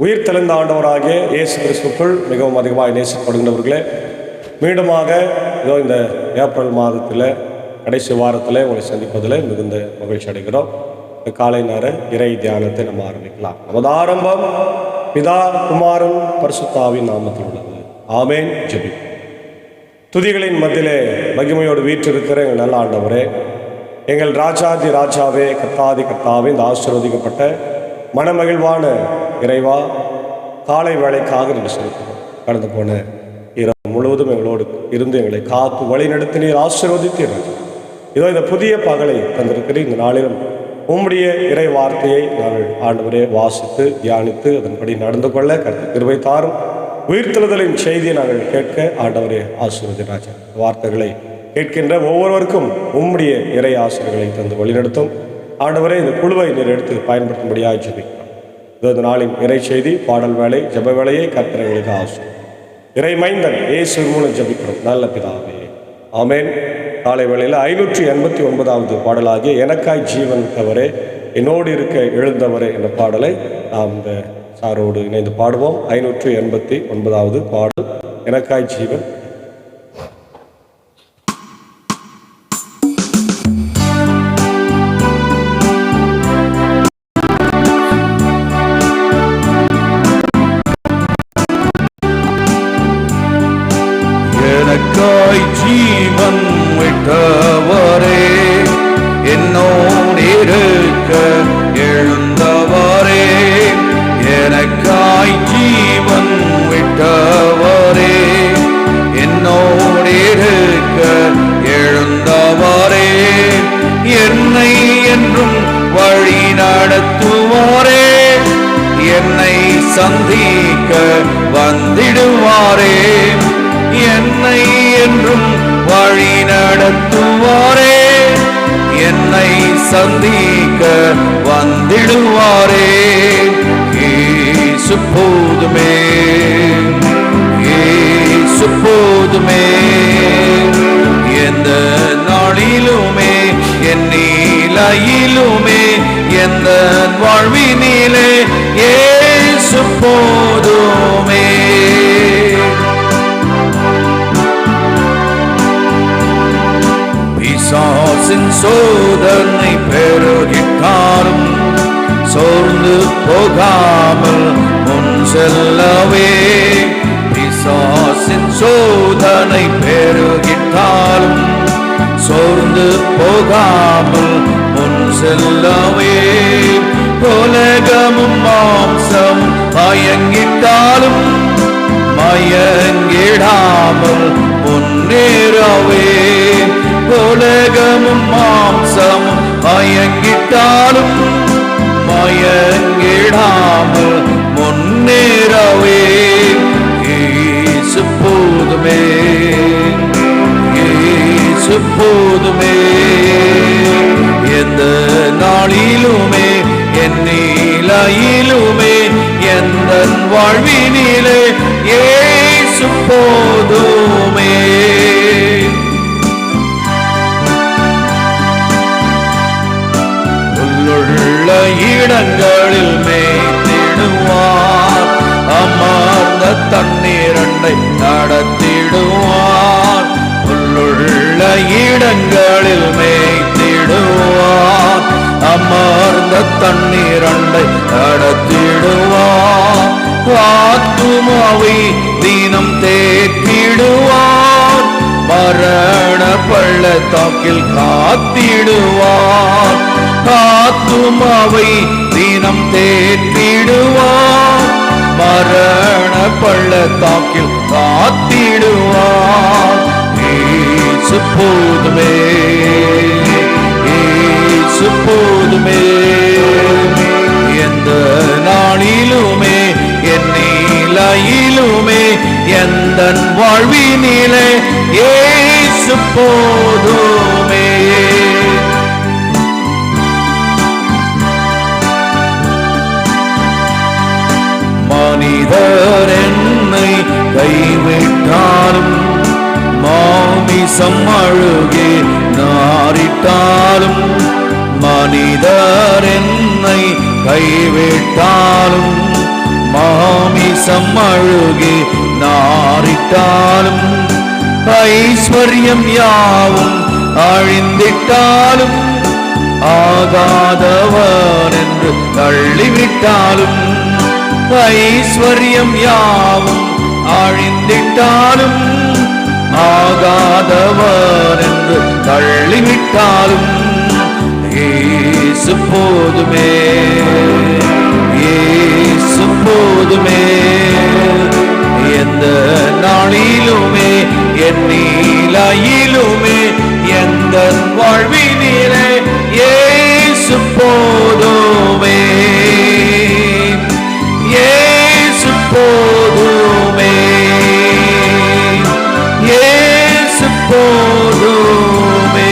உயிர் தெளிந்த ஆண்டவராகிய இயேசு கிறிஸ்துக்குள் மிகவும் அதிகமாக நேசிக்கப்படுகின்றவர்களே, மீண்டுமாக இதோ இந்த ஏப்ரல் மாதத்தில் கடைசி வாரத்தில் உங்களை சந்திப்பதில் மிகுந்த மகிழ்ச்சி அடைகிறோம். இந்த காலை நேர இறை தியானத்தை நம்ம ஆரம்பிக்கலாம். நமது ஆரம்பம் பிதா குமாரன் பரிசுத்தாவின் நாமத்தில் உள்ளது. ஆமேன். ஜெபி. துதிகளின் மத்தியிலே மகிமையோடு வீற்றிருக்கிற எங்கள் நல்ல ஆண்டவரே, எங்கள் ராஜாதி ராஜாவே, கர்த்தாதி கர்த்தாவே, இந்த ஆசீர்வதிக்கப்பட்ட மனமகிழ்வான இறைவா, காலை வேளைக்காக நீங்கள் செலுத்துகிறோம். கடந்து போன இரவு முழுவதும் எங்களோடு இருந்து எங்களை காத்து வழி நடத்தி நீர் ஆசீர்வதித்தீர்கள். இதோ இந்த புதிய பகலை தந்திருக்கிற இந்த நாளிலும் உம்முடைய இறை வார்த்தையை நாங்கள் ஆண்டவரே வாசித்து தியானித்து அதன்படி நடந்து கொள்ள கர்த்தர் கிருபை தாரும். உயிர்த்தெழுதலின் செய்தியை நாங்கள் கேட்க ஆண்டவரே ஆசீர்வதி ராஜா. வார்த்தைகளை கேட்கின்ற ஒவ்வொருவருக்கும் உம்முடைய இறை ஆசிரியர்களை தந்து வழிநடத்தும். ஆண்டவரே, இந்த குழுவை நீர் எடுத்து பயன்படுத்தும்படியாக ஜெபிக்கிறோம். இந்த நாளின் இறை செய்தி, பாடல் வேலை, ஜெப வேலையை கர்த்தர் எங்களுக்கு ஆசீர்வதியும். இறை மைந்தன் இயேசு மூலம் ஜெபிக்கிறோம் நல்ல பிதாவே, ஆமேன். காலை வேளையில் 589வது பாடலாகிய எனக்காய் ஜீவன் தவறே என்னோடு இருக்க எழுந்தவரே என்ற பாடலை நாம் இந்த சாரோடு இணைந்து பாடுவோம். 589வது பாடல், எனக்காய் ஜீவன். எனக்காய் ஜீவன் விட்டவரே, என்னோடு இருக்க எழுந்தவரே, எனக்காய் ஜீவன் விட்டவரே, என்னோடு இருக்க எழுந்தவரே, என்னை என்றும் வழி நடத்துவாரே, என்னை சந்திக்க வந்திடுவாரே, என்னை என்றும் வழி நடத்துவாரே, என்னை சந்திக்க வந்திடுவாரே. இயேசு போதுமே, இயேசு போதுமே, எந்த நாளிலுமே என் நிலையிலுமே எந்த வாழ்வினிலே இயேசு போதுமே. பிசாசின் சோதனை பெருகிட்டாலும் சோர்ந்து போகாமல் முன் செல்லவே, பிசாசின் சோதனை பெருகிட்டாலும் சோர்ந்து போகாமல் முன் செல்லவே, உலகமும் மாம்சம் மயங்கிட்டாலும் மயங்கிடாமல் முன்னேறவே, உலகமும் மாம்சம் மயங்கிட்டாலும் மயங்கிடாமல் முன்னேறவே, இயேசு போதுமே, இயேசு போதுமே, எந்த நாளிலுமே என் நிலையிலுமே எந்த வாழ்வினிலே இயேசு போதுமே. உள்ளுள்ள இடங்களில் மேய்த்திடுவார், அமர்ந்த தண்ணீரண்டை நடத்திடுவார், உள்ளுள்ள இடங்களில் மேய்த்திடுவார், அமர்ந்த தண்ணீரண்டை நடத்திடுவார், ஆத்துமாவை தினம் தேற்றிடுவார், மரண பள்ளத்தாக்கில் காத்திடுவார், ஆத்துமாவை தினம் தேற்றிடுவார், மரண பள்ளத்தாக்கில் காத்திடுவார். இயேசு போதுமே, இயேசு போதுமே, எந்த நாளிலுமே என் நிலையிலுமே எந்த வாழ்வினிலே இயேசு போதுமே. மனிதர் என்னை கைவிட்டாலும் மாமிசம் அழுகே நாரிட்டாலும், மனிதர் என்னை கைவிட்டாலும் மாம்சம் அழுகி நாரிட்டாலும் ஐஸ்வர்யம் யாவும் அழிந்திட்டாலும் ஆகாதவர் என்று தள்ளிவிட்டாலும் ஐஸ்வர்யம் யாவும் அழிந்திட்டாலும் ஆகாதவர் என்று தள்ளிவிட்டாலும் இயேசு போதுமே, இயேசு போதுமே. எந்த நாளிலுமே என் நீலையிலுமே எந்த வாழ்வினிலே இயேசு போதுமே, இயேசு போதுமே, இயேசு போதுமே.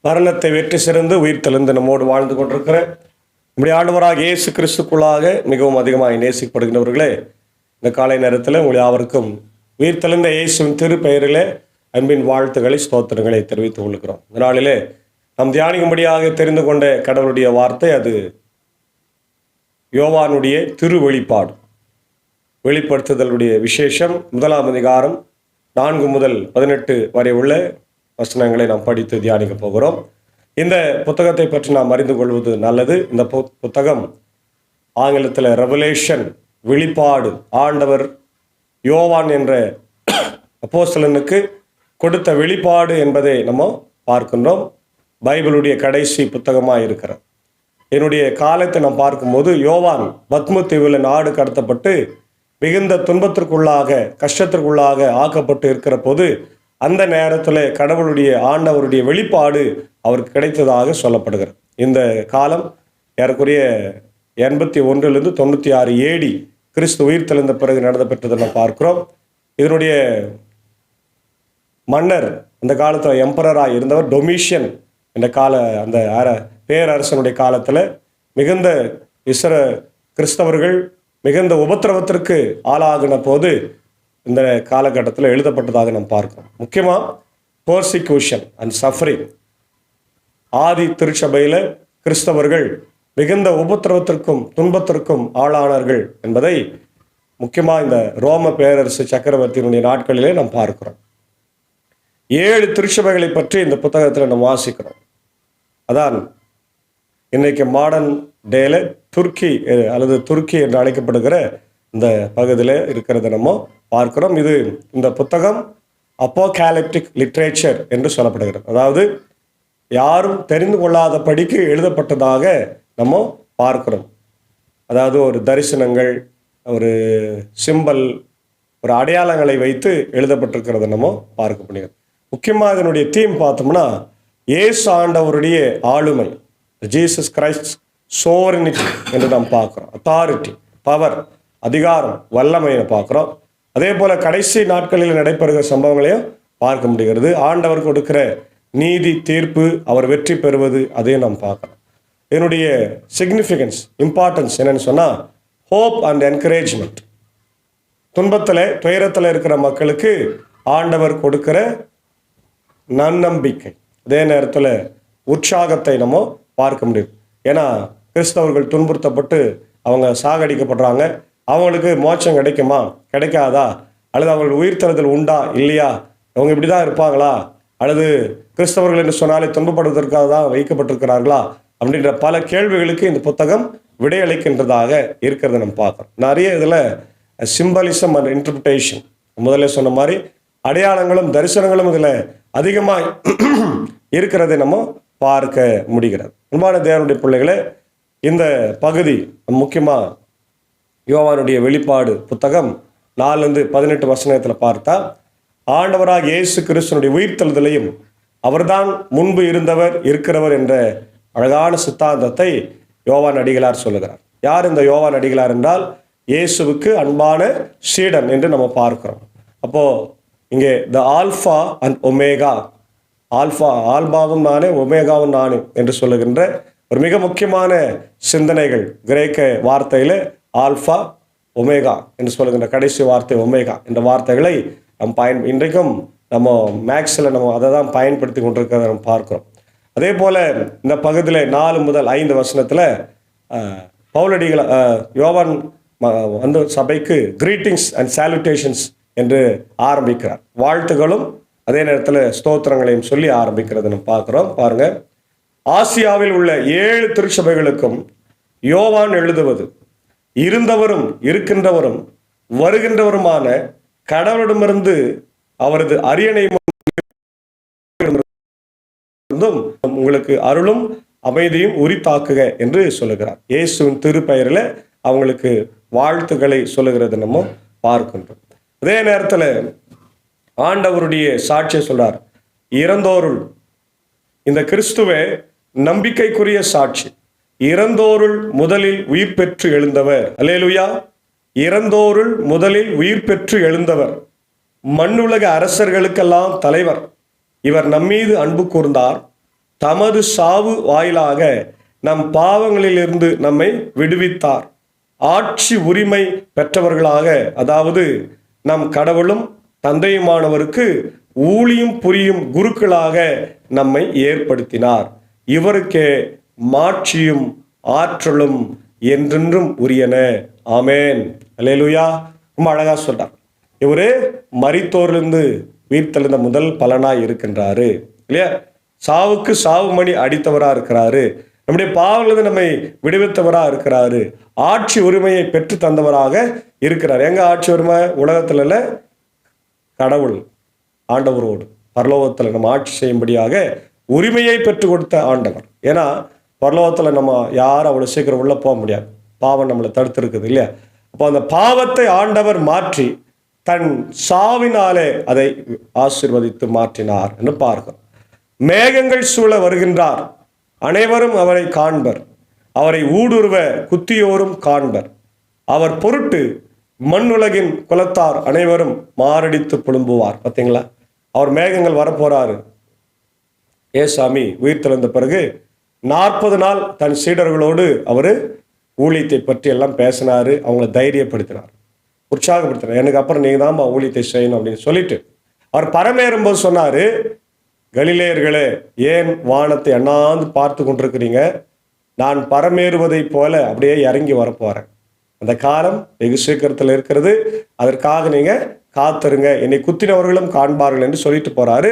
மரணத்தை வெற்றி சிறந்து உயிர் தெளிந்து நம்மோடு வாழ்ந்து கொண்டிருக்கிற நம்முடைய ஆண்டவராக இயேசு கிறிஸ்துக்குள்ளாக மிகவும் அதிகமாக நேசிக்கப்படுகின்றவர்களே, இந்த காலை நேரத்தில் உங்கள் யாவருக்கும் உயிர் தெளிந்த இயேசுவின் திருப்பெயரிலே அன்பின் வாழ்த்துக்களை ஸ்தோத்திரங்களை தெரிவித்துக் கொள்கிறோம். இந்த நாளிலே நாம் தியானிக்கும்படியாக தெரிந்து கொண்ட கடவுளுடைய வார்த்தை அது யோவானுடைய திருவெளிப்பாடு. வெளிப்படுத்துதலுடைய விசேஷம் 1ஆம் அதிகாரம் 4 முதல் 18 வரை உள்ள வசனங்களை நாம் படித்து தியானிக்க போகிறோம். இந்த புத்தகத்தை பற்றி நாம் அறிந்து கொள்வது நல்லது. இந்த புத்தகம் ஆங்கிலத்தில் ரெவலேஷன், வெளிப்பாடு, ஆண்டவர் யோவான் என்ற அப்போஸ்தலனுக்கு கொடுத்த வெளிப்பாடு என்பதை நம்ம பார்க்கின்றோம். பைபிளுடைய கடைசி புத்தகமாக இருக்கிறது. என்னுடைய காலத்தை நாம் பார்க்கும்போது யோவான் பத்மு தீவில் நாடு கடத்தப்பட்டு மிகுந்த துன்பத்திற்குள்ளாக கஷ்டத்திற்குள்ளாக ஆக்கப்பட்டு இருக்கிற போது அந்த நேரத்தில் கடவுளுடைய ஆண்டவருடைய வெளிப்பாடு அவருக்கு கிடைத்ததாக சொல்லப்படுகிறது. இந்த காலம் ஏறக்குறைய 81 96 AD கிறிஸ்து உயிர் தெளிந்த பிறகு நடந்த பெற்றதை நாம் பார்க்கிறோம். இதனுடைய மன்னர் அந்த காலத்தில் எம்பரராக இருந்தவர் டொமிஷியன் என்ற அந்த பேரரசனுடைய காலத்தில் மிகுந்த கிறிஸ்தவர்கள் மிகுந்த உபத்திரவத்திற்கு ஆளாகின போது இந்த காலகட்டத்தில் எழுதப்பட்டதாக நாம் பார்க்கிறோம். முக்கியமாக பர்சிக்யூஷன் அண்ட் சஃபரிங். ஆதி திருச்சபையில் கிறிஸ்தவர்கள் மிகுந்த உபத்திரவத்திற்கும் துன்பத்திற்கும் ஆளானார்கள் என்பதை முக்கியமாக இந்த ரோம பேரரசு சக்கரவர்த்தியினுடைய நாட்களிலே நாம் பார்க்கிறோம். 7 திருச்சபைகளை பற்றி இந்த புத்தகத்தில் நாம் வாசிக்கிறோம். அதான் இன்னைக்கு மாடர்ன் டேல துருக்கி அல்லது துருக்கி என்று அழைக்கப்படுகிற இந்த பகுதியில் இருக்கிறத நம்ம பார்க்கிறோம். இந்த புத்தகம் அப்போகாலிப்டிக் லிட்ரேச்சர் என்று சொல்லப்படுகிறது. அதாவது யாரும் தெரிந்து கொள்ளாத படிக்கு எழுதப்பட்டதாக நம்ம பார்க்கிறோம். அதாவது ஒரு தரிசனங்கள், ஒரு சிம்பல், ஒரு அடையாளங்களை வைத்து எழுதப்பட்டிருக்கிறத நம்ம பார்க்க முடியாது. முக்கியமாக இதனுடைய தீம் பார்த்தோம்னா இயேசு ஆண்டவருடைய ஆளுமை, ஜீசஸ் கிரைஸ்ட் சோவரினிட்டி என்று நாம் பார்க்கிறோம். அத்தாரிட்டி, பவர், அதிகாரம், வல்லமையை பார்க்கிறோம். அதே போல கடைசி நாட்களில் நடைபெறுகிற சம்பவங்களையும் பார்க்க முடிகிறது. ஆண்டவர் கொடுக்கிற நீதி தீர்ப்பு, அவர் வெற்றி பெறுவது, அதையும் நாம் பார்க்கலாம். இதனுடைய சிக்னிஃபிகன்ஸ், இம்பார்ட்டன்ஸ் என்னன்னு சொன்னால் ஹோப் அண்ட் என்கரேஜ்மெண்ட். துன்பத்தில் துயரத்தில் இருக்கிற மக்களுக்கு ஆண்டவர் கொடுக்கிற நன்னம்பிக்கை, அதே நேரத்தில் உற்சாகத்தை நம்ம பார்க்க முடியும். ஏன்னா கிறிஸ்தவர்கள் துன்புறுத்தப்பட்டு அவங்க சாகடிக்கப்படுறாங்க. அவங்களுக்கு மோட்சம் கிடைக்குமா கிடைக்காதா, அல்லது அவங்களுக்கு உயிர் தழுதல் உண்டா இல்லையா, அவங்க இப்படி தான் இருப்பாங்களா, அல்லது கிறிஸ்தவர்கள் என்று சொன்னாலே துன்பப்படுவதற்காக தான் வைக்கப்பட்டிருக்கிறார்களா அப்படின்ற பல கேள்விகளுக்கு இந்த புத்தகம் விடையளிக்கின்றதாக இருக்கிறத நம்ம பார்க்குறோம். நிறைய இதில் சிம்பலிசம் அண்ட் இன்டர்பிரிட்டேஷன், முதல்ல சொன்ன மாதிரி அடையாளங்களும் தரிசனங்களும் இதில் அதிகமாக இருக்கிறதை நம்ம பார்க்க முடிகிறது. அன்பான தேவனுடைய பிள்ளைகளே, இந்த பகுதி முக்கியமாக யோவானுடைய வெளிப்பாடு புத்தகம் 4-18 வசனத்தில் பார்த்தா ஆண்டவராக இயேசு கிறிஸ்துனுடைய உயிர்த்தெழுதலையும் அவர்தான் முன்பு இருந்தவர் இருக்கிறவர் என்ற அழகான சித்தாந்தத்தை யோவான் அடிகளார் சொல்லுகிறார். யார் இந்த யோவான் அடிகளார் என்றால் இயேசுவுக்கு அன்பான சீடன் என்று நம்ம பார்க்கிறோம். அப்போ இங்கே த ஆல்ஃபா அண்ட் ஒமேகா, ஆல்பாவும் நானே ஒமேகாவும் நானே என்று சொல்லுகின்ற ஒரு மிக முக்கியமான சிந்தனைகள் கிரேக்க வார்த்தையில் ஆல்ஃபா ஒமேகா என்று சொல்லுகின்ற கடைசி வார்த்தை ஒமேகா என்ற வார்த்தைகளை இன்றைக்கும் நம்ம மேக்ஸில் நம்ம அதை தான் பயன்படுத்தி கொண்டிருக்கிறத நம்ம பார்க்கிறோம். அதே போல் இந்த பகுதியில் 4 முதல் 5 வசனத்தில் பவுலடிகள் யோவான் வந்து சபைக்கு கிரீட்டிங்ஸ் அண்ட் சாலுட்டேஷன்ஸ் என்று ஆரம்பிக்கிறார். வாழ்த்துகளும் அதே நேரத்தில் ஸ்தோத்திரங்களையும் சொல்லி ஆரம்பிக்கிறது நம்ம பார்க்குறோம். பாருங்கள், ஆசியாவில் உள்ள 7 திருச்சபைகளுக்கும் யோவான் எழுதுவது இருந்தவரும் இருக்கின்றவரும் வருகின்றவருமான கடவுளிடமிருந்து அவரது அரியணையும் உங்களுக்கு அருளும் அமைதியும் உரித்தாக்குக என்று சொல்லுகிறார். இயேசுவின் திருப்பெயரில் அவங்களுக்கு வாழ்த்துக்களை சொல்லுகிறது நம்ம பார்க்கின்றோம். அதே நேரத்தில் ஆண்டவருடைய சாட்சியை சொல்றார். இறந்தோருள் இந்த கிறிஸ்துவே நம்பிக்கைக்குரிய சாட்சி. இறந்தோருள் முதலில் உயிர் பெற்று எழுந்தவர். அல்லேலூயா. இறந்தோருள் முதலில் உயிர் பெற்று எழுந்தவர், மண்ணுலக அரசர்களுக்கெல்லாம் தலைவர். இவர் நம்மீது அன்பு கூர்ந்தார். தமது சாவு வாயிலாக நம் பாவங்களிலிருந்து நம்மை விடுவித்தார். ஆட்சி உரிமை பெற்றவர்களாக, அதாவது நம் கடவுளும் தந்தையுமானவருக்கு ஊழியம் புரியும் குருக்களாக நம்மை ஏற்படுத்தினார். இவருக்கே மாட்சியும் ஆற்றலும் என்றென்றும் உரியன. ஆமேன். அல்லேலூயா. ரொம்ப அழகா சொல்றார். இவரு மரித்தோரிலிருந்து உயிர்த்தெழுந்த முதல் பலனாய் இருக்கின்றாரு இல்லையா? சாவுக்கு சாவு மணி அடித்தவரா இருக்கிறாரு. நம்முடைய பாவங்களிலிருந்து நம்மை விடுவித்தவரா இருக்கிறாரு. ஆட்சி உரிமையை பெற்று தந்தவராக இருக்கிறார். எங்க ஆட்சி உரிமை? உலகத்துல இல்ல, கடவுள் ஆண்டவரோடு பரலோகத்தில் நம்ம ஆட்சி செய்யும்படியாக உரிமையை பெற்று கொடுத்த ஆண்டவர். ஏன்னா பரலோகத்தில் நம்ம யாரும் அவ்வளோ சீக்கிரம் உள்ள போக முடியாது. பாவம் நம்மளை தடுத்திருக்குது இல்லையா? அப்போ அந்த பாவத்தை ஆண்டவர் மாற்றி தன் சாவினாலே அதை ஆசீர்வதித்து மாற்றினார் என்று பார்க்கிறோம். மேகங்கள் சூழ வருகின்றார், அனைவரும் அவரை காண்பர். அவரை ஊடுருவ குத்தியோரும் காண்பர். அவர் பொருட்டு மண்ணுலகின் குலத்தார் அனைவரும் மாரடித்து புழும்புவார். பார்த்தீங்களா? அவர் மேகங்கள் வரப்போறாரு. ஏசாமி உயிர் தெழுந்த பிறகு 40 நாள் தன் சீடர்களோடு அவர் ஊழியத்தை பற்றி எல்லாம் பேசினாரு. அவங்களை தைரியப்படுத்தினார், உற்சாகப்படுத்தினார். எனக்கு அப்புறம் நீங்க தான் ஊழியத்தை செய்யணும் அப்படின்னு சொல்லிட்டு அவர் பரமேறும்போது சொன்னாரு, கலிலேயர்களே, ஏன் வானத்தை அண்ணாந்து பார்த்து கொண்டிருக்கிறீங்க? நான் பரமேறுவதை போல அப்படியே இறங்கி வரப்போறேன். அந்த காலம் வெகு சீக்கிரத்தில் இருக்கிறது. அதற்காக நீங்க காத்திருங்க, என்னை குத்தினவர்களும் காண்பார்கள் என்று சொல்லிட்டு போறாரு.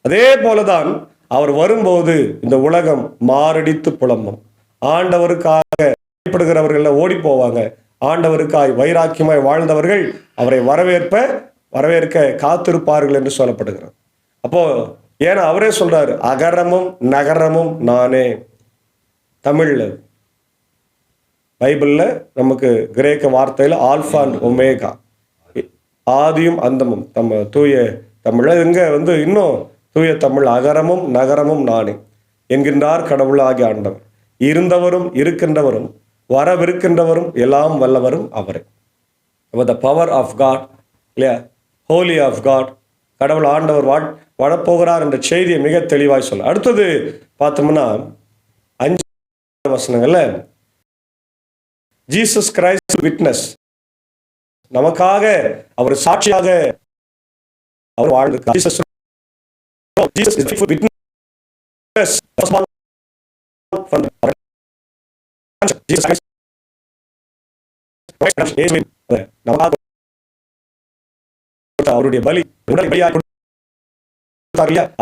அதே போலதான் அவர் வரும்போது இந்த உலகம் மாரடித்து புலம்பும். ஆண்டவருக்காக பயப்படுகிறவர்கள் ஓடி போவாங்க. ஆண்டவருக்காய் வைராக்கியமாய் வாழ்ந்தவர்கள் அவரை வரவேற்க காத்திருப்பார்கள் என்று சொல்லப்படுகிறது. அப்போ ஏன்னா அவரே சொல்றாரு, அகரமும் நகரமும் நானே. தமிழ்ல, பைபிள்ல நமக்கு கிரேக்க வார்த்தையில ஆல்பா அண்ட் ஒமேகா, ஆதியும் அந்தமும், தூய தமிழ்ல இங்க இன்னும் தூய தமிழ் அகரமும் நகரமும் நானே என்கின்றார் கடவுளாகிய ஆண்டவர். இருந்தவரும் இருக்கின்றவரும் வரவிருக்கின்றவரும் எல்லாம் வல்லவரும் அவரே. த பவர் ஆஃப் காட் இல்லையா? ஹோலி ஆஃப் காட், கடவுள் ஆண்டவர் வரப்போகிறார் என்ற செய்தியை மிக தெளிவாய் சொல்ல. அடுத்தது பார்த்தோம்னா 5 வசனங்கள்ல ஜீசஸ் கிரைஸ்ட் விட்னஸ், நமக்காக அவர் சாட்சியாக அவர் வாழ்ந்தார். Jesus is faithful witness. அவருடைய பலி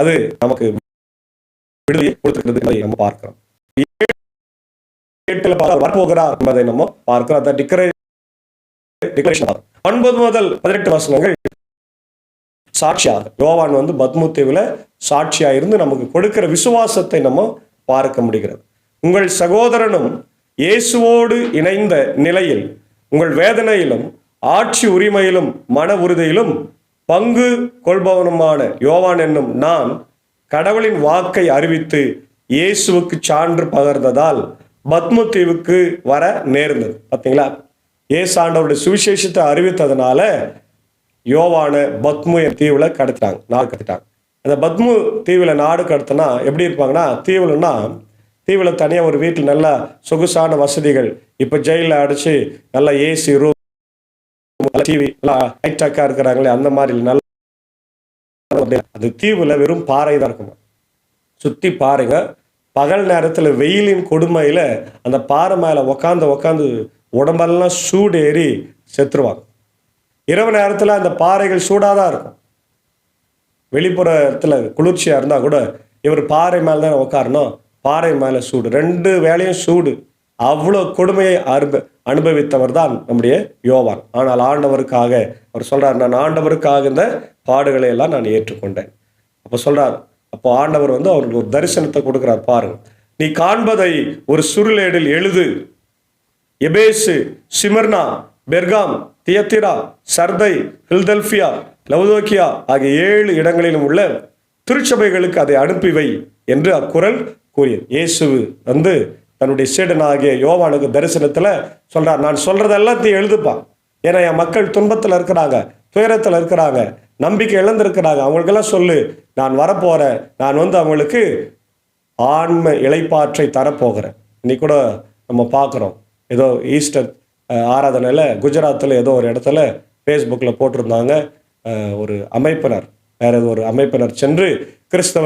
அது நமக்கு விடுதலை கொடுத்திருக்கிறது நம்ம பார்க்கிறோம். வரப்போகிறார் என்பதை நம்ம பார்க்கிறோம். 9 முதல் 18 வசனங்கள் சாட்சியாக யோவான் பத்மு தீவில் சாட்சியா இருந்து நமக்கு கொடுக்கிற விசுவாசத்தை நம்ம பார்க்க முடிகிறது. உங்கள் சகோதரனும் இயேசுவோடு இணைந்த நிலையில் உங்கள் வேதனையிலும் ஆட்சி உரிமையிலும் மன உறுதியிலும் பங்கு கொள்பவனுமான யோவான் என்னும் நான் கடவுளின் வாக்கை அறிவித்து இயேசுவுக்கு சான்று பகர்ந்ததால் பத்மு தீவுக்கு வர நேர்ந்தது. பார்த்தீங்களா? இயேசு ஆண்டவருடைய சுவிசேஷத்தை அறிவித்ததுனால யோவான பத்மு தீவுல நாடு கடத்திட்டாங்க. அந்த பத்மு தீவுல நாடு கடத்தினா எப்படி இருப்பாங்கன்னா, தீவுல தனியாக ஒரு வீட்டில் நல்ல சொகுசான வசதிகள், இப்போ ஜெயிலில் அடைச்சி நல்ல ஏசி ரூம் டிவி ஹைடெக்கா இருக்கிறாங்களே அந்த மாதிரி நல்ல அது தீவுல வெறும் பாறை தான் இருக்குமா, சுத்தி பாருங்க. பகல் நேரத்துல வெயிலின் கொடுமையில அந்த பாறை மேல உக்காந்து உடம்பெல்லாம் சூடு ஏறி செத்துருவாங்க. இரவு நேரத்துல அந்த பாறைகள் சூடாதான் இருக்கும். வெளிப்புறத்துல குளிர்ச்சியா இருந்தா கூட இவர் பாறை மேல தான் உட்காரணும், பாறை மேல சூடு, 2 வேளையும் சூடு. அவ்வளவு கொடுமையை அனுபவித்தவர் தான் நம்முடைய யோவான். ஆனால் ஆண்டவருக்காக அவர் சொல்றார், நான் ஆண்டவருக்காக இந்த பாடுகளை எல்லாம் நான் ஏற்றுக்கொண்டேன். அப்ப சொல்றார், அப்போ ஆண்டவர் அவருக்கு ஒரு தரிசனத்தை கொடுக்கிறார். பாருங்க, நீ காண்பதை ஒரு சுருளேடில் எழுது. எபேசு, சிமர்னா, பெர்காம், தியத்திரா, சர்தை, பில்தெல்பியா, லவுதோக்கியா ஆகிய 7 இடங்களிலும் உள்ள திருச்சபைகளுக்கு அதை அனுப்பி வை என்று அக்குறள் கூறியது. இயேசு தன்னுடைய சீடனாகிய யோவானுக்கு தரிசனத்துல சொல்றார், நான் சொல்றதெல்லாத்தையும் எழுதுப்பான். ஏன்னா என் மக்கள் துன்பத்துல இருக்கிறாங்க, துயரத்துல இருக்கிறாங்க, நம்பிக்கை இழந்திருக்கிறாங்க. அவங்களுக்கெல்லாம் சொல்லு, நான் வரப்போறேன், நான் அவங்களுக்கு ஆன்ம இளைப்பாற்றை தரப்போகிறேன். இன்னைக்கு கூட நம்ம பார்க்குறோம், ஏதோ ஈஸ்டர் ஆராதனையில் குஜராத்தில் ஏதோ ஒரு இடத்துல ஃபேஸ்புக்கில் போட்டிருந்தாங்க, ஒரு அமைப்பினர், வேற ஏதோ ஒரு அமைப்பினர் சென்று கிறிஸ்தவ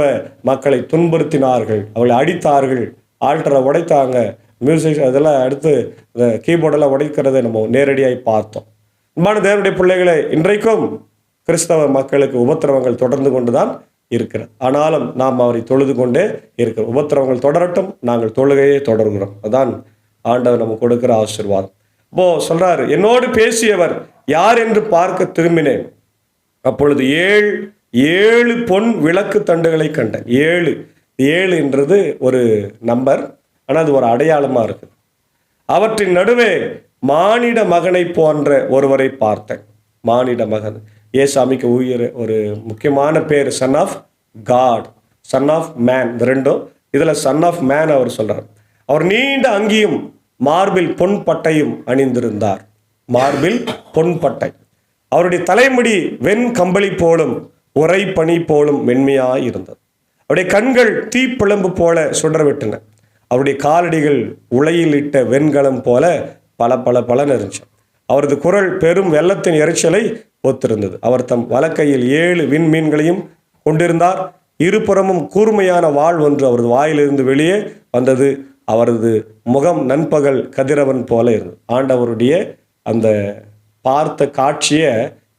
மக்களை துன்புறுத்தினார்கள், அவளை அடித்தார்கள், ஆல்டரை உடைத்தாங்க, மியூசிக் அதெல்லாம் அடுத்து இந்த கீபோர்டெல்லாம் உடைக்கிறதை நம்ம நேரடியாக பார்த்தோம். அன்பான தேவனுடைய பிள்ளைகளை, இன்றைக்கும் கிறிஸ்தவ மக்களுக்கு உபத்திரவங்கள் தொடர்ந்து கொண்டுதான் இருக்கிறது. ஆனாலும் நாம் அவரை தொழுது கொண்டே இருக்கிறோம். உபத்திரவங்கள் தொடரட்டும், நாங்கள் தொழுகையே தொடர்கிறோம். அதான் ஆண்டவர் நமக்கு கொடுக்கிற ஆசீர்வாதம். அப்போ சொல்றாரு, என்னோடு பேசியவர் யார் என்று பார்க்க திரும்பினேன். அப்பொழுது 7 பொன் விளக்கு தண்டுகளை கண்டேன். 7 என்றது ஒரு நம்பர், ஆனால் அது ஒரு அடையாளமா இருக்கு. அவற்றின் நடுவே மானிட மகனை போன்ற ஒருவரை பார்த்தேன். மானிட மகன், ஏசாமிக்கு ஒரு முக்கியமான பேர் son of God, son of man. இந்த ரெண்டும் இதுல சன் ஆஃப் மேன் அவர் சொல்றார். அவர் நீண்ட அங்கியும் மார்பில் பொன் பட்டையும் அணிந்திருந்தார். மார்பில் பொன் பட்டை. அவருடைய தலைமுடி வெண் கம்பளி போலும் உரை பனி போலும் மென்மையாய் இருந்தது. அவருடைய கண்கள் தீப்பிழம்பு போல சுடர்விட்டன. அவருடைய காலடிகள் உலையில் இட்ட வெண்கலம் போல பல இருந்துச்சு. அவரது குரல் பெரும் வெள்ளத்தின் இறைச்சலை ஒத்திருந்தது. அவர் தம் வலக்கையில் 7 விண்மீன்களையும் கொண்டிருந்தார். இருபுறமும் கூர்மையான வாள் ஒன்று அவரது வாயிலிருந்து வெளியே வந்தது. அவரது முகம் நண்பகல் கதிரவன் போல இருந்தது. ஆண்டவருடைய அந்த பார்த்த காட்சியை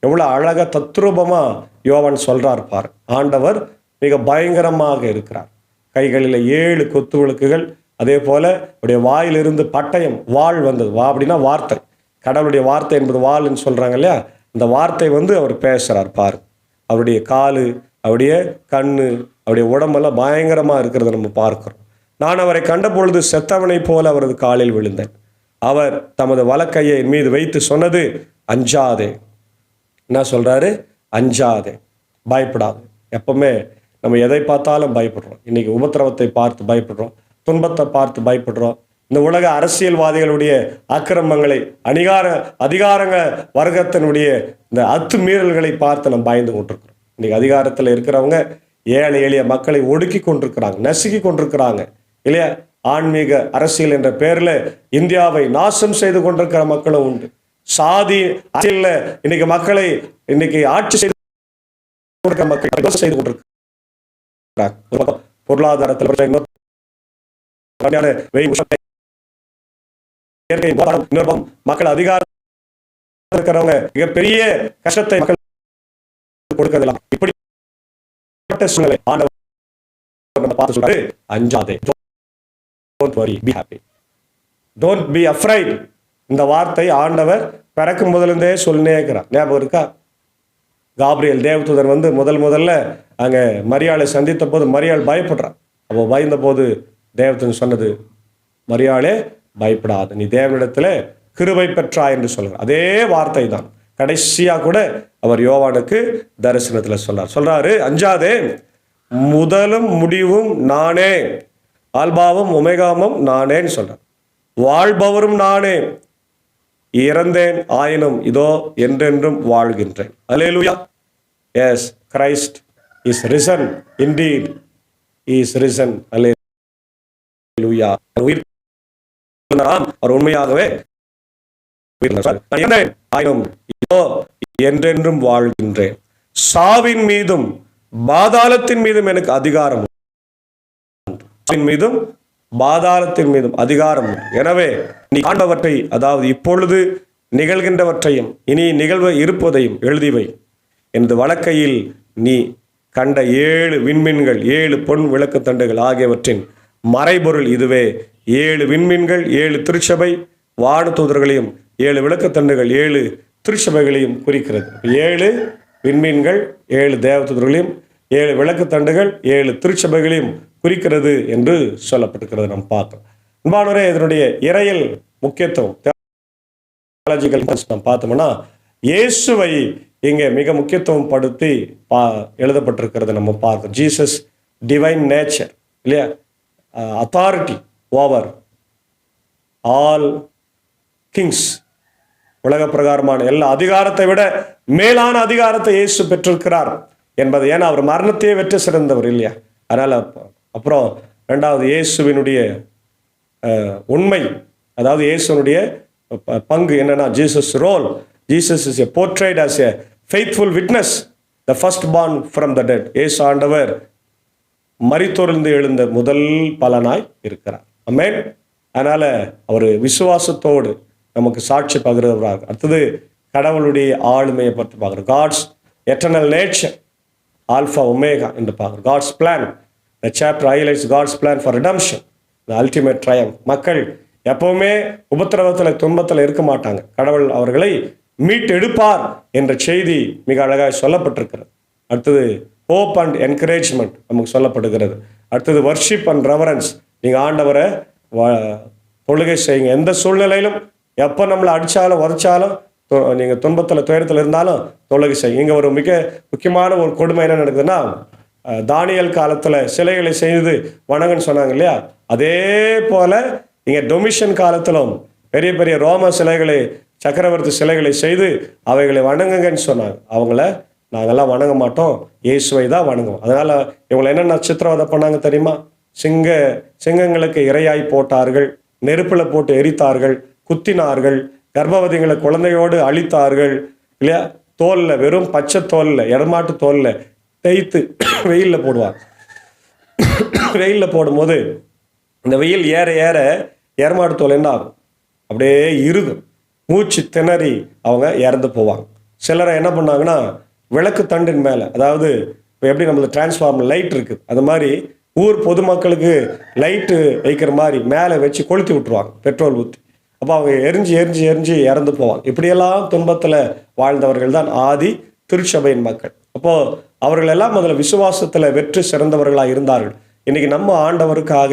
எவ்வளவு அழகா தத்ரூபமா யோவான் சொல்றார் பாரு. ஆண்டவர் மிக பயங்கரமாக இருக்கிறார். கைகளில் 7 கொத்து விளக்குகள், அதே போல அவருடைய வாயிலிருந்து பட்டயம், வாள் வந்தது. அப்படின்னா வார்த்தை, கடவுளுடைய வார்த்தை என்பது வாள்ன்னு சொல்றாங்க இல்லையா, அந்த வார்த்தை அவர் பேசுறார் பாரு. அவருடைய காலு, அவருடைய கண்ணு, அவருடைய உடம்பெல்லாம் பயங்கரமா இருக்கிறத நம்ம பார்க்கிறோம். நான் அவரை கண்ட பொழுது செத்தவனை போல அவரது காலில் விழுந்தேன். அவர் தமது வலக்கையை என் மீது வைத்து சொன்னது, அஞ்சாதே. என்ன சொல்றாரு? அஞ்சாதே, பயப்படாது. எப்பவுமே நம்ம எதை பார்த்தாலும் பயப்படுறோம். இன்னைக்கு உபத்திரவத்தை பார்த்து பயப்படுறோம், துன்பத்தை பார்த்து பயப்படுறோம். இந்த உலக அரசியல்வாதிகளுடைய அக்கிரமங்களை, அதிகாரங்க வர்க்கத்தினுடைய இந்த அத்துமீறல்களை பார்த்து நம்ம பயந்து கொண்டிருக்கிறோம். இன்னைக்கு அதிகாரத்தில் இருக்கிறவங்க ஏழை எளிய மக்களை ஒடுக்கி கொண்டிருக்கிறாங்க, நசுக்கி கொண்டிருக்கிறாங்க இல்லையா. ஆன்மீக அரசியல் என்ற பேர்ல இந்தியாவை நாசம் செய்து கொண்டிருக்கிற மக்களும் உண்டு. சாதி அரசியல்ல இன்னைக்கு மக்களை ஆட்சி செய்து மக்கள் செய்து கொண்டிருக்கிறாங்க. பொருளாதாரத்தில் மக்கள் அதிகாரம் இருக்கிறவங்க மிகப்பெரிய கஷ்டத்தை மக்கள் கொடுக்கலாம். இப்படிப்பட்ட சூழ்நிலை ஆண்டவர் பார்த்து சொல்றாரு, அஞ்சாதே, don't worry, be happy, don't be afraid. இந்த வார்த்தை ஆண்டவர் பிறக்கும் முதலிருந்தே சொல்லினே இருக்கிறார். ஞாபகம் இருக்கா? காப்ரியல் தேவதூதன் முதல்ல அங்க மரியாளை சந்தித்த போது மரியாள் பயப்படுறான். அப்போ பயந்த போது தேவதூதன் சொன்னது, மரியாளே பயப்படாது, நீ தேவனிடத்துல கிருபை பெற்றா என்று சொல்றார். அதே வார்த்தை தான் கடைசியா கூட அவர் யோவானுக்கு தரிசனத்துல சொல்றாரு, அஞ்சாதே, முதலும் முடிவும் நானே, ஆல்பாவும் ஒமேகாவும் நானேன்னு சொல்றார். வாழ்பவரும் நானே, இறந்தேன் ஆயினும் இதோ என்றென்றும் வாழ்கின்றேன். Hallelujah. Yes, Christ is risen, indeed he is risen. Hallelujah. உயிர் அவர் உண்மையாகவே ஆயினும் இதோ என்றென்றும் வாழ்கின்றேன். சாவின் மீதும் பாதாளத்தின் மீதும் எனக்கு அதிகாரம் மீதும் பாதாளத்தின் மீதும் அதிகாரம். எனவே நீ காண்பவற்றை, அதாவது இப்பொழுது நிகழ்கின்றவற்றையும் இனி நிகழ்வு இருப்பதையும் எழுதிவை. எனது வழக்கையில் நீ கண்ட 7 விண்மீன்கள் 7 பொன் விளக்குத்தண்டுகள் ஆகியவற்றின் மறைபொருள் இதுவே. 7 விண்மீன்கள் 7 திருச்சபை வானதூதர்களையும் 7 விளக்குத்தண்டுகள் 7 திருச்சபைகளையும் குறிக்கிறது. 7 விண்மீன்கள் 7 தேவதூதர்களையும் 7 விளக்குத்தண்டுகள் 7 திருச்சபைகளையும் குறிக்கிறது என்று சொல்லப்பட்டிருக்கிறது. நாம் பார்க்கிறோம். அன்பானவரே, இதனுடைய இறையல் முக்கியத்துவம் நாம் பார்த்தோம்னா இயேசுவை இங்கே மிக முக்கியத்துவம் படுத்தி எழுதப்பட்டிருக்கிறது. நம்ம பார்க்கிறோம். ஜீசஸ் டிவைன் நேச்சர் இல்லையா, அத்தாரிட்டி ஓவர் ஆல் கிங்ஸ், உலக பிரகாரமான எல்லா அதிகாரத்தை விட மேலான அதிகாரத்தை இயேசு பெற்றிருக்கிறார் என்பது. ஏன்னா அவர் மரணத்தையே வெற்றி சிறந்தவர் இல்லையா. அதனால அப்புறம் ரெண்டாவது இயேசுவினுடைய உண்மை, அதாவது இயேசுனுடைய பங்கு என்னன்னா, Jesus role. Jesus is a portrait as a faithful witness, the first born from the dead. இயேசு ஆண்டவர் மரித்தோரிலிருந்து எழுந்த முதல் பலனாய் இருக்கிறார். ஆமென். அதனால அவர் விசுவாசத்தோடு நமக்கு சாட்சி பகிர்கிறார். அடுத்தது கடவுளுடைய ஆளுமையை பற்றி பார்க்கிறோம். God's eternal nature, alpha omega என்று பார்க்கிறோம். God's plan, the chapter highlights God's plan for redemption, the ultimate triumph. மக்கள் எப்பவுமே உபத்திரவத்தில் துன்பத்தில் இருக்க மாட்டாங்க. கடவுள் அவர்களை மீட்டெடுப்பார் என்ற செய்தி மிக அழகாக சொல்லப்பட்டிருக்கிறது. அடுத்தது ஹோப் அண்ட் என்கரேஜ்மெண்ட் நமக்கு சொல்லப்படுகிறது. அடுத்தது வர்ஷிப் அண்ட் ரெவரன்ஸ். நீங்கள் ஆண்டவரை தொழுகை செய்யுங்க. எந்த சூழ்நிலையிலும் எப்போ நம்மளை அடித்தாலும் உரைச்சாலும் நீங்கள் துன்பத்தில் துயரத்தில் இருந்தாலும் தொழுகை செய்யுங்க. இங்கே ஒரு மிக முக்கியமான ஒரு கொடுமை என்ன நடக்குதுன்னா, தானியல் காலத்தில் சிலைகளை செய்து வணங்கன்னு சொன்னாங்க இல்லையா. அதே போல இங்கே டொமிஷன் காலத்திலும் பெரிய பெரிய ரோம சிலைகளை, சக்கரவர்த்தி சிலைகளை செய்து அவைகளை வணங்குங்கன்னு சொன்னாங்க. அவங்கள நாங்கள்லாம் வணங்க மாட்டோம், இயேசுவை தான் வணங்குவோம். அதனால் இவங்களை என்னென்ன சித்திரவதை பண்ணாங்க தெரியுமா? சிங்கங்களுக்கு இரையாய் போட்டார்கள், நெருப்பில் போட்டு எரித்தார்கள், குத்தினார்கள், கர்ப்பவதிகளை குழந்தையோடு அழித்தார்கள் இல்லையா. தோலில், வெறும் பச்சை தோலில், எடமாட்டு தோலில் தேய்த்து வெயிலில் போடுவாங்க. வெயிலில் போடும்போது இந்த வெயில் ஏற ஏற எரமாட்டு தோல் என்ன ஆகும்? அப்படியே இறுகும், மூச்சு திணறி அவங்க இறந்து போவாங்க. சிலரை என்ன பண்ணாங்கன்னா, விளக்கு தண்டின் மேலே, அதாவது இப்போ எப்படி நம்மளுக்கு டிரான்ஸ்ஃபார்மர் லைட் இருக்குது, அது மாதிரி ஊர் பொதுமக்களுக்கு லைட்டு வைக்கிற மாதிரி மேலே வச்சு கொளுத்தி விட்டுருவாங்க, பெட்ரோல் ஊற்றி. அப்போ அவங்க எரிஞ்சு எரிஞ்சு எரிஞ்சு இறந்து போவாங்க. இப்படியெல்லாம் துன்பத்தில் வாழ்ந்தவர்கள் தான் ஆதி திருச்சபையின் மக்கள். அப்போது அவர்கள் எல்லாம் முதல்ல விசுவாசத்தில் வெற்றி சிறந்தவர்களாக இருந்தார்கள். இன்றைக்கி நம்ம ஆண்டவருக்காக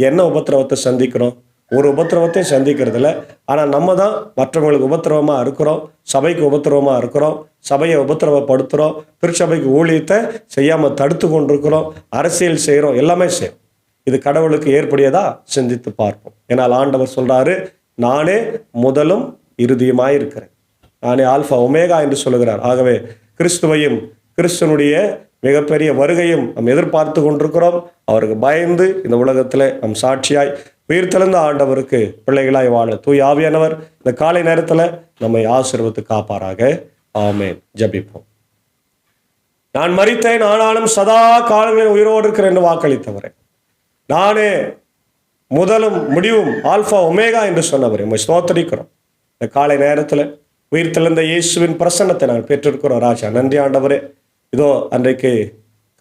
என்ன உபத்திரவத்தை சந்திக்கிறோம்? ஒரு உபத்திரவத்தையும் சந்திக்கிறதில்ல. ஆனால் நம்ம தான் மற்றவங்களுக்கு உபத்திரவமாக இருக்கிறோம், சபைக்கு உபத்திரவமாக இருக்கிறோம், சபையை உபத்திரவப்படுத்துகிறோம், திருச்சபைக்கு ஊழியத்தை செய்யாமல் தடுத்து கொண்டிருக்கிறோம், அரசியல் செய்கிறோம், எல்லாமே செய்கிறோம். இது கடவுளுக்கு ஏற்புடையதா? சிந்தித்து பார்ப்போம். ஏன்னால் ஆண்டவர் சொல்கிறாரு, நானே முதலும் இறுதியுமாய் இருக்கிறேன், நானே ஆல்ஃபா ஒமேகா என்று சொல்லுகிறார். ஆகவே கிறிஸ்துவையும் கிறிஸ்துவனுடைய மிகப்பெரிய வருகையும் நாம் எதிர்பார்த்து கொண்டிருக்கிறோம். அவருக்கு பயந்து இந்த உலகத்தில் நம் சாட்சியாய் உயிர்த்தெழுந்த ஆண்டவருக்கு பிள்ளைகளாய் வாழ தூய் ஆவியானவர் இந்த காலை நேரத்தில் நம்மை ஆசீர்வதித்து காப்பாராக. ஆமென். ஜெபிப்போம். நான் மரித்தேன், ஆனாலும் சதா காலங்களில் உயிரோடு இருக்கிறேன் என்று வாக்களித்தவரே, நானே முதலும் முடிவும் ஆல்ஃபா ஒமேகா என்று சொன்னவரே, உம்மை ஸ்தோத்திரிக்கிறோம். இந்த காலை நேரத்தில் உயிர்த்தெழுந்த இயேசுவின் பிரசன்னத்தை நாங்கள் பெற்றிருக்கிறோம் ராஜா. நன்றி ஆண்டவரே. இதோ அன்றைக்கு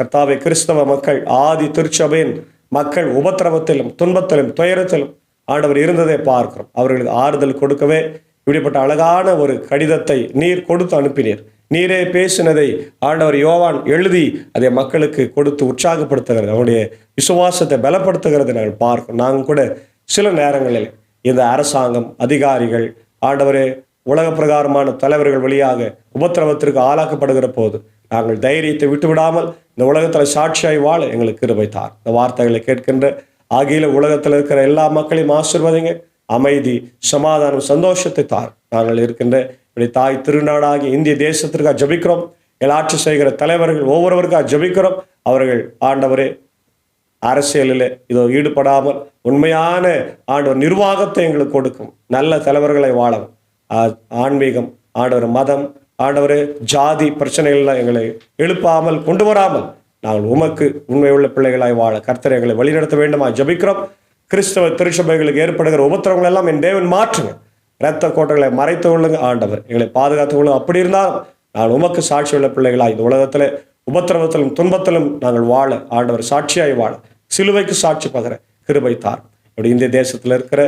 கர்த்தாவே, கிறிஸ்தவ மக்கள், ஆதி திருச்சபையின் மக்கள் உபத்திரவத்திலும் துன்பத்திலும் துயரத்திலும் ஆண்டவர் இருந்ததை பார்க்கிறோம். அவர்களுக்கு ஆறுதல் கொடுக்கவே இப்படிப்பட்ட அழகான ஒரு கடிதத்தை நீர் கொடுத்து அனுப்பினீர். நீரே பேசினதை ஆண்டவர் யோவான் எழுதி அதை மக்களுக்கு கொடுத்து உற்சாகப்படுத்துகிறது, அவனுடைய விசுவாசத்தை பலப்படுத்துகிறது நாங்கள் பார்க்கிறோம். நாங்கள் கூட சில நேரங்களில் இந்த அரசாங்கம், அதிகாரிகள், ஆண்டவரே, உலக பிரகாரமான தலைவர்கள் வழியாக உபத்திரவத்திற்கு ஆளாக்கப்படுகிற போது நாங்கள் தைரியத்தை விட்டுவிடாமல் இந்த உலகத்தில் சாட்சியாய் வாழ எங்களுக்கு கிருபை தார். இந்த வார்த்தைகளை கேட்கின்ற ஆகிய உலகத்தில் இருக்கிற எல்லா மக்களையும் ஆசீர்வதிங்க. அமைதி, சமாதானம், சந்தோஷத்தை தார். நாங்கள் இருக்கின்ற இப்படி தாய் திருநாடாகி இந்திய தேசத்திற்காக ஜபிக்கிறோம். ஆட்சி செய்கிற தலைவர்கள் ஒவ்வொருவருக்காக ஜபிக்கிறோம். அவர்கள் ஆண்டவரே அரசியலில் இதோ ஈடுபடாமல் உண்மையான ஆண்டவர் நிர்வாகத்தை எங்களுக்கு கொடுக்கும், நல்ல தலைவர்களை வாழவும் ஆன்மீகம், ஆண்டவர் மதம், ஆண்டவர் ஜாதி பிரச்சனைகள்லாம் எங்களை எழுப்பாமல் கொண்டு வராமல் நாங்கள் உமக்கு உண்மையுள்ள பிள்ளைகளாய் வாழ கர்த்தர் எங்களை வழிநடத்த வேண்டுமா ஜபிக்கிறோம். கிறிஸ்தவ திருச்சபைகளுக்கு ஏற்படுகிற உபத்திரவங்கள் எல்லாம் என் தேவன் மாற்றுங்க. இரத்த கோட்டைகளை மறைத்து கொள்ளுங்க ஆண்டவர், எங்களை பாதுகாத்து கொள்ளுங்க. அப்படி இருந்தாலும் நாங்கள் உமக்கு சாட்சி உள்ள பிள்ளைகளாய் இந்த உலகத்தில் உபத்திரவத்திலும் துன்பத்திலும் நாங்கள் வாழ ஆண்டவர் சாட்சியாய் வாழ சிலுவைக்கு சாட்சி பகர கிருபை தார். இப்படி இந்திய தேசத்தில் இருக்கிற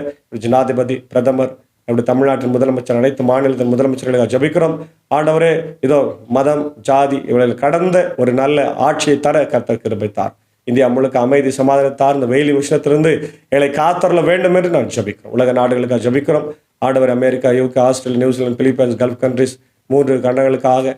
ஜனாதிபதி, பிரதமர், அப்படி தமிழ்நாட்டின் முதலமைச்சர், அனைத்து மாநிலத்தின் முதலமைச்சர்களுக்காக ஜபிக்கிறோம். ஆண்டவரே, இதோ மதம் ஜாதி இவர்கள் கடந்த ஒரு நல்ல ஆட்சியை தர கர்த்தர் கிருபை தார். இந்தியா முழுக்க அமைதி சமாதானத்தார் இந்த வெயில் உஷ்ணத்திலிருந்து எங்களை காத்தரல வேண்டும் என்று நான் ஜபிக்கிறோம். உலக நாடுகளுக்காக ஜபிக்கிறோம். ஆண்டவர் America, UK, Australia, New Zealand, Philippines, gulf countries 3 கண்டங்களுக்காக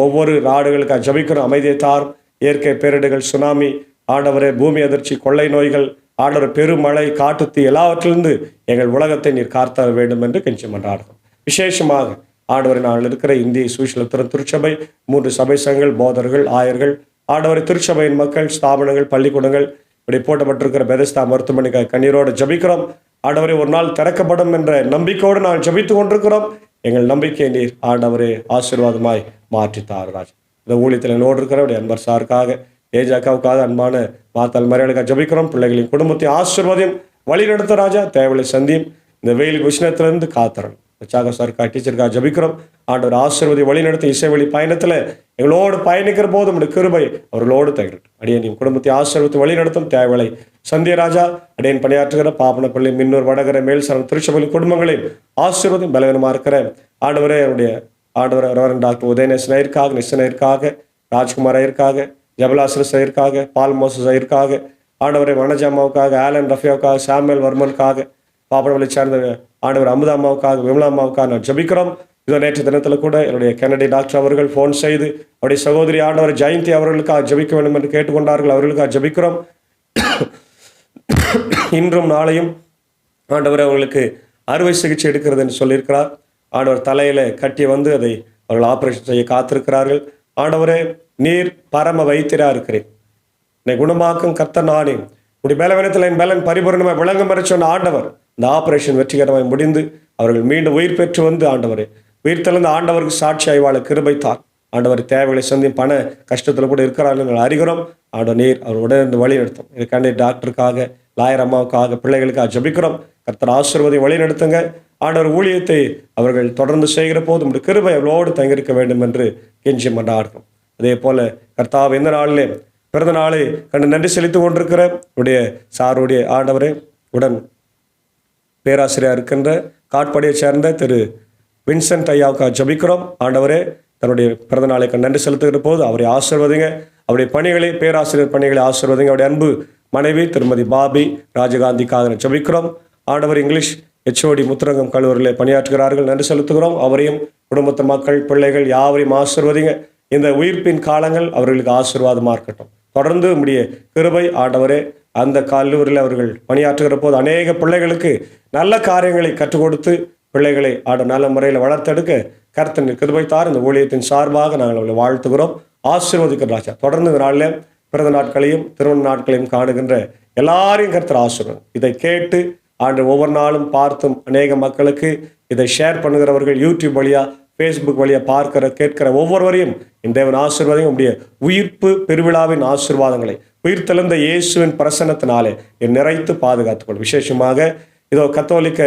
ஒவ்வொரு நாடுகளுக்காக ஜபிக்கிறோம். அமைதியை தார். இயற்கை பேரிடர்கள், சுனாமி, ஆண்டவரே பூமி அதிர்ச்சி, கொள்ளை நோய்கள், ஆண்டவர் பெருமழை, காட்டுத்தீ எல்லாவற்றிலிருந்து எங்கள் உலகத்தை நீர் காத்தர வேண்டும் என்று கெஞ்சி மன்றாடுகிறோம். விசேஷமாக ஆண்டவரை நாங்கள் இருக்கிற இந்திய சுவிசேஷ திருச்சபை 3 சபை சங்கங்கள், போதர்கள், ஆயர்கள், ஆண்டவரை திருச்சபையின் மக்கள், ஸ்தாபனங்கள், பள்ளிக்கூடங்கள், இப்படி போட்டப்பட்டிருக்கிற பெதஸ்தா மருத்துவமனைக்காக கண்ணீரோடு ஜபிக்கிறோம். ஆண்டவரை ஒரு நாள் திறக்கப்படும் என்ற நம்பிக்கையோடு நாங்கள் ஜபித்து கொண்டிருக்கிறோம். எங்கள் நம்பிக்கை நீர் ஆண்டவரே ஆசீர்வாதமாய் மாற்றித்தார் ராஜா. இந்த ஊழியத்தில் என்னோடு இருக்கிற அன்பர் சாருக்காக, ஏஜாக்காவுக்காக, அன்பான மாத்தாள் மரியாதைக்காக ஜபிக்கிறோம். பிள்ளைகளின் குடும்பத்தை ஆசீர்வாதம் வழி நடத்த ராஜா. தேவையை சந்தியும் இந்த வெயில் உஷ்ணத்திலிருந்து காத்தரணும். சாக சாருக்கா டீச்சருக்காக ஜபிக்கிறோம். ஆண்டவர் ஆசீர்வாதி வழி நடத்த இசை வழி பயணத்தில் எங்களோடு பயணிக்கிற போது நம்முடைய கிருபை அவர்களோடு தகரட்டும். அடியேன் குடும்பத்தை ஆசீர்வதித்து வழி நடத்தும் தேவையை சந்திய ராஜா. அடியேன் பணியாற்றுகிற பாப்பனப்பள்ளி, மின்னூர், வடகரை, மேல்சரம் திருச்சபை குடும்பங்களையும் ஆசீர்வதியும் பலவீனமாக இருக்கிற ஆண்டவரே, என்னுடைய ஆண்டவர் ரெவரண்ட் டாக்டர் உதயநேசன் ஐயருக்காக, நிசன் ஐயருக்காக, ராஜ்குமார் ஐயருக்காக, ஜபலாசரஸ் ஐயருக்காக, பால் மோசஸ் ஐயருக்காக, ஆண்டவரை வனஜாமாவுக்காக, ஆலன் ரஃபியாவுக்காக, சாமுவேல் வர்மனுக்காக, பாப்பனப்பள்ளி சார்ந்த ஆண்டவர் அமுதா அம்மாவுக்காக, விமலா அம்மாவுக்காக நான் ஜபிக்கிறோம். இதோ நேற்று தினத்தில் கூட என்னுடைய கெனடி டாக்டர் அவர்கள் ஃபோன் செய்து அவருடைய சகோதரி ஆண்டவர் ஜெயந்தி அவர்களுக்காக ஜபிக்க வேண்டும் என்று கேட்டுக்கொண்டார்கள். அவர்களுக்காக ஜபிக்கிறோம். இன்றும் நாளையும் ஆண்டவர் அவர்களுக்கு அறுவை சிகிச்சை எடுக்கிறது என்று சொல்லியிருக்கிறார். ஆண்டவர் தலையில கட்டி வந்து அதை அவர்கள் ஆபரேஷன் செய்ய காத்திருக்கிறார்கள். ஆண்டவரே, நீர் பரம வைத்தியரா இருக்கிறேன், என்னை குணமாக்கும் கர்த்தர் நானே, உடைய பலவீனத்தில் என் பலன் பரிபூர்ணமாய் விளங்கும் வரை சொன்ன ஆண்டவர் இந்த ஆபரேஷன் வெற்றிகரமாய் முடிந்து அவர்கள் மீண்டும் உயிர் பெற்று வந்து ஆண்டவரே உயிர்த்தெழுந்த ஆண்டவருக்கு சாட்சியாய் வாழ கிருபை தார். ஆண்டவர் தேவைகளை சந்தியும் பண கஷ்டத்தில் கூட இருக்கிறார்கள் நாங்கள் அறிகிறோம். ஆண்டவர் நீர் அவர் உடனே வழி நடத்தும். இதுக்காண்டி டாக்டருக்காக, லாயர் அம்மாவுக்காக, பிள்ளைகளுக்காக ஜபிக்கிறோம். கர்த்தர் ஆசீர்வாதி வழி நடத்துங்க. ஆண்டவர் ஊழியத்தை அவர்கள் தொடர்ந்து செய்கிற போது உடைய கிருபை அவளோடு தங்கியிருக்க வேண்டும் என்று கெஞ்சி மன்றாடுகிறோம். அதே போல கர்த்தாவை எந்த நாளிலே பிறந்த நாளை கண்டு நன்றி செலுத்தி கொண்டிருக்கிற உடைய சாருடைய ஆண்டவரே, உடன் பேராசிரியர் இருக்கின்ற காட்பாடியை சேர்ந்த திரு வின்சென்ட் ஐயாவுக்காக ஜபிக்கிறோம். ஆண்டவரே, தன்னுடைய பிறந்த நாளை கண்டு நன்றி செலுத்துகிற போது அவரை ஆசீர்வதிங்க. அவருடைய பணிகளை, பேராசிரியர் பணிகளை ஆசீர்வதிங்க. அவருடைய அன்பு மனைவி திருமதி பாபி ராஜகாந்திக்காக ஜபிக்கிறோம். ஆண்டவர் இங்கிலீஷ் HOD முத்துரங்கம் கல்லூரியில் பணியாற்றுகிறார்கள், நன்றி செலுத்துகிறோம். அவரையும் குடும்பத்து மக்கள், பிள்ளைகள் யாவரையும் ஆசீர்வதிங்க. இந்த உயிர்ப்பின் காலங்கள் அவர்களுக்கு ஆசீர்வாதமாக இருக்கட்டும். தொடர்ந்து உம்முடைய கிருபை ஆண்டவரே, அந்த கல்லூரியில் அவர்கள் பணியாற்றுகிற போது அநேக பிள்ளைகளுக்கு நல்ல காரியங்களை கற்றுக் கொடுத்து பிள்ளைகளை நல்ல முறையில் வளர்த்தெடுக்க கர்த்தர் கிருபை தார். இந்த ஊழியத்தின் சார்பாக நாங்கள் அவர்களை வாழ்த்துகிறோம், ஆசீர்வதிக்கிறோம் ராஜா. தொடர்ந்து இந்த நாளில் பிறந்த நாட்களையும் திருமண நாட்களையும் காணுகின்ற எல்லாரையும் கர்த்தர் ஆசீர்வாதம். இதை கேட்டு ஆண்டு ஒவ்வொரு நாளும் பார்த்தும் அநேக மக்களுக்கு இதை ஷேர் பண்ணுகிறவர்கள், யூடியூப் வழியா, ஃபேஸ்புக் வழியாக பார்க்கிற கேட்கிற ஒவ்வொருவரையும் இந்த தேவன் ஆசீர்வாதம், உடைய உயிர்ப்பு பெருவிழாவின் ஆசீர்வாதங்களை உயிர்த்தெழுந்த இயேசுவின் பிரசன்னத்தினாலே நிறைத்து பாதுகாத்துக்கொள். விசேஷமாக இதோ கத்தோலிக்க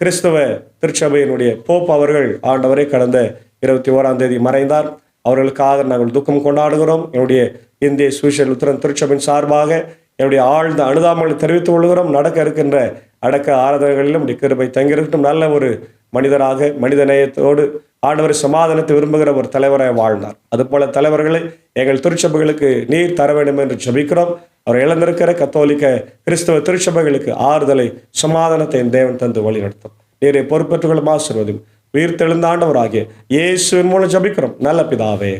கிறிஸ்தவ திருச்சபையினுடைய போப் அவர்கள் ஆண்டவரை கடந்த 21ஆம் தேதி மறைந்தார். அவர்களுக்காக நாங்கள் துக்கம் கொண்டாடுகிறோம். என்னுடைய இந்திய சுவிசேஷ லுத்தரன் திருச்சபையின் சார்பாக என்னுடைய ஆழ்ந்த அனுதாபங்களை தெரிவித்துக் கொள்கிறோம். நடக்க இருக்கின்ற அடக்க ஆராதனைகளிலும் கிருபை தங்கியிருக்கட்டும். நல்ல ஒரு மனிதராக, மனித நேயத்தோடு ஆண்டவர் சமாதானத்தை விரும்புகிற ஒரு தலைவராக வாழ்ந்தார். அதுபோல தலைவர்களை எங்கள் திருச்சபைகளுக்கு நீர் தர வேண்டும் என்று ஜெபிக்கிறோம். அவர் இழந்திருக்கிற கத்தோலிக்க கிறிஸ்தவ திருச்சபைகளுக்கு ஆறுதலை, சமாதானத்தை என் தேவன் தந்து வழி நடத்தும். நீரை பொறுப்பேற்றுகளும் ஆசீர்வதியும். உயிர் தெழுந்த ஆண்டவராகிய இயேசுவின் மூலம் ஜெபிக்கிறோம் நல்ல பிதாவே,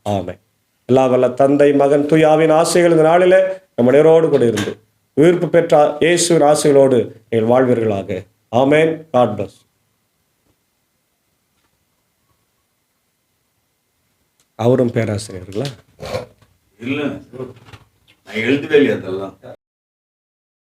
ஆமென். எல்லா வல்ல தந்தை, மகன், தூயாவின் ஆசைகள் இந்த நாளிலே நம்ம நேரோடு கூட இருந்து உயிர்ப்பு பெற்ற இயேசுவின் ஆசைகளோடு எங்கள் வாழ்வீர்களாக. ஆமென். God plus. அவரும் பேராசிரியர்களா? இல்லை, நான் எழுதவே இல்லையா அதெல்லாம்.